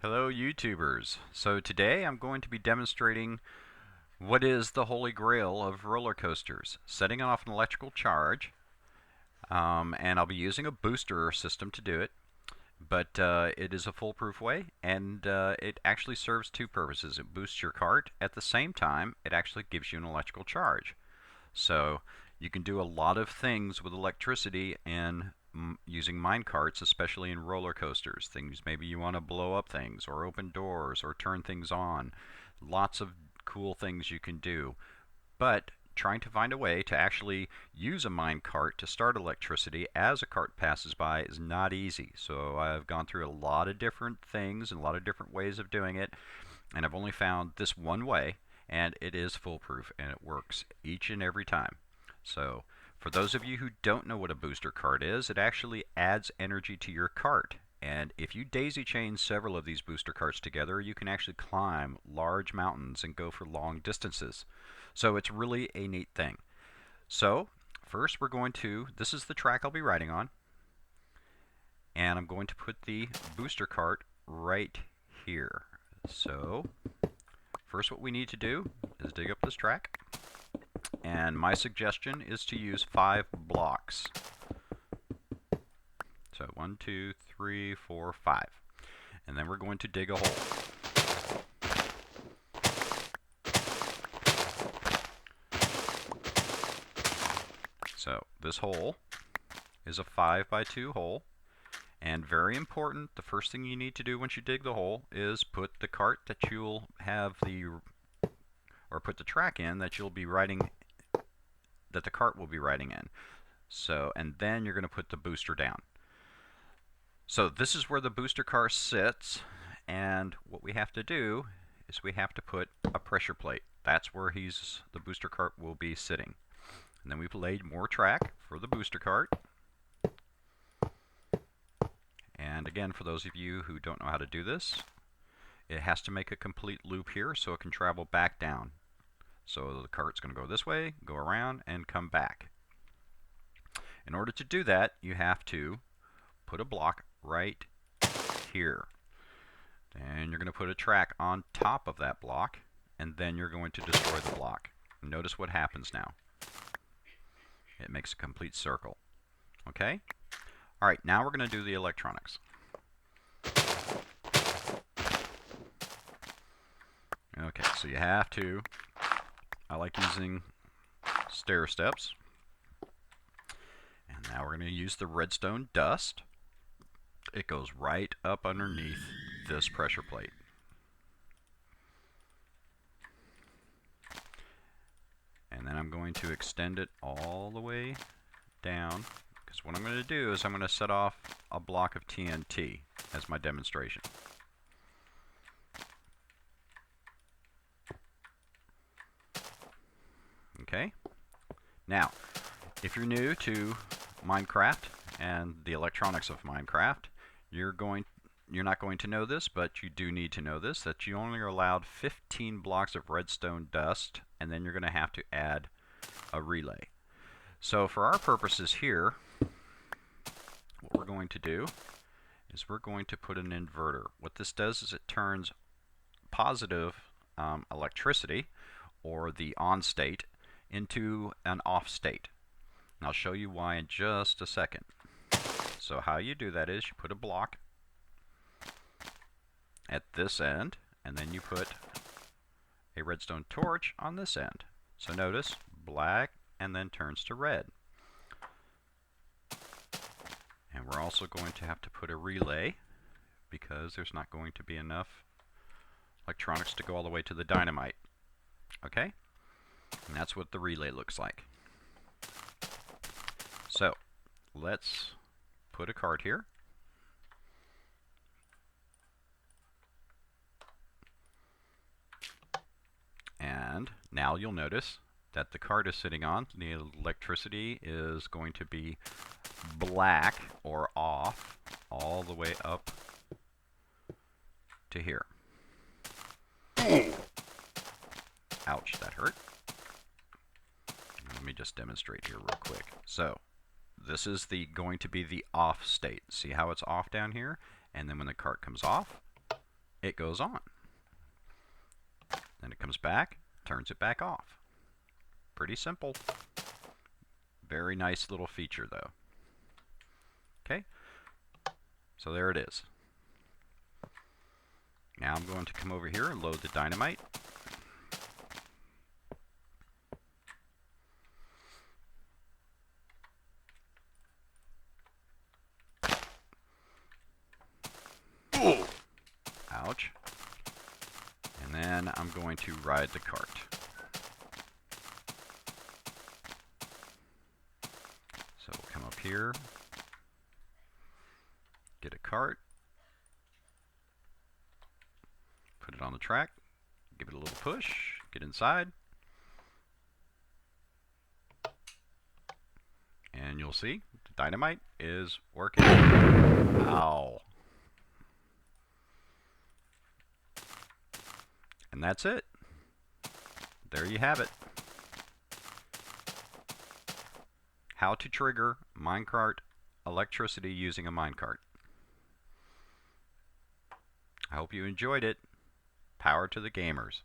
Hello YouTubers. So today I'm going to be demonstrating what is the holy grail of roller coasters. Setting off an electrical charge, and I'll be using a booster system to do it, but it is a foolproof way, and it actually serves two purposes. It boosts your cart. At the same time, it actually gives you an electrical charge. So you can do a lot of things with electricity and using mine carts, especially in roller coasters. Things maybe you want to blow up things or open doors or turn things on. Lots of cool things you can do. But trying to find a way to actually use a mine cart to start electricity as a cart passes by is not easy. So I've gone through a lot of different things and a lot of different ways of doing it, and I've only found this one way, and it is foolproof and it works each and every time. So for those of you who don't know what a booster cart is, it actually adds energy to your cart. And if you daisy chain several of these booster carts together, you can actually climb large mountains and go for long distances. So it's really a neat thing. So first this is the track I'll be riding on, and I'm going to put the booster cart right here. So first what we need to do is dig up this track, and my suggestion is to use 5 blocks. So 1, 2, 3, 4, 5. And then we're going to dig a hole. So this hole is a 5 by 2 hole. And very important, the first thing you need to do once you dig the hole is put the cart that you'll have put the track in that you'll be riding, that the cart will be riding in. So, and then you're going to put the booster down. So this is where the booster car sits, and what we have to do is we have to put a pressure plate. That's where the booster cart will be sitting. And then we've laid more track for the booster cart. And again, for those of you who don't know how to do this, it has to make a complete loop here so it can travel back down. So the cart's going to go this way, go around, and come back. In order to do that, you have to put a block right here. Then you're going to put a track on top of that block, and then you're going to destroy the block. Notice what happens now. It makes a complete circle. Okay? Alright, now we're going to do the electronics. Okay, so you have to, I like using stair steps. And now we're going to use the redstone dust. It goes right up underneath this pressure plate. And then I'm going to extend it all the way down, because what I'm going to do is I'm going to set off a block of TNT as my demonstration. Okay? Now, if you're new to Minecraft and the electronics of Minecraft, you're not going to know this, but you do need to know this, that you only are allowed 15 blocks of redstone dust, and then you're going to have to add a relay. So for our purposes here, what we're going to do is we're going to put an inverter. What this does is it turns positive electricity, or the on state, into an off state. And I'll show you why in just a second. So how you do that is you put a block at this end, and then you put a redstone torch on this end. So notice, black, and then turns to red. And we're also going to have to put a relay, because there's not going to be enough electronics to go all the way to the dynamite. Okay? And that's what the relay looks like. So, let's put a cart here. And now you'll notice that the cart is sitting on, the electricity is going to be black or off all the way up to here. Ouch, that hurt. Let me just demonstrate here real quick. So, this is going to be the off state. See how it's off down here? And then when the cart comes off, it goes on. Then it comes back, turns it back off. Pretty simple. Very nice little feature though. Okay, so there it is. Now I'm going to come over here and load the dynamite. Ooh. Ouch. And then I'm going to ride the cart. So we'll come up here, get a cart, put it on the track, give it a little push, get inside, and you'll see the dynamite is working. Ow. And that's it. There you have it. How to trigger minecart electricity using a minecart. I hope you enjoyed it. Power to the gamers.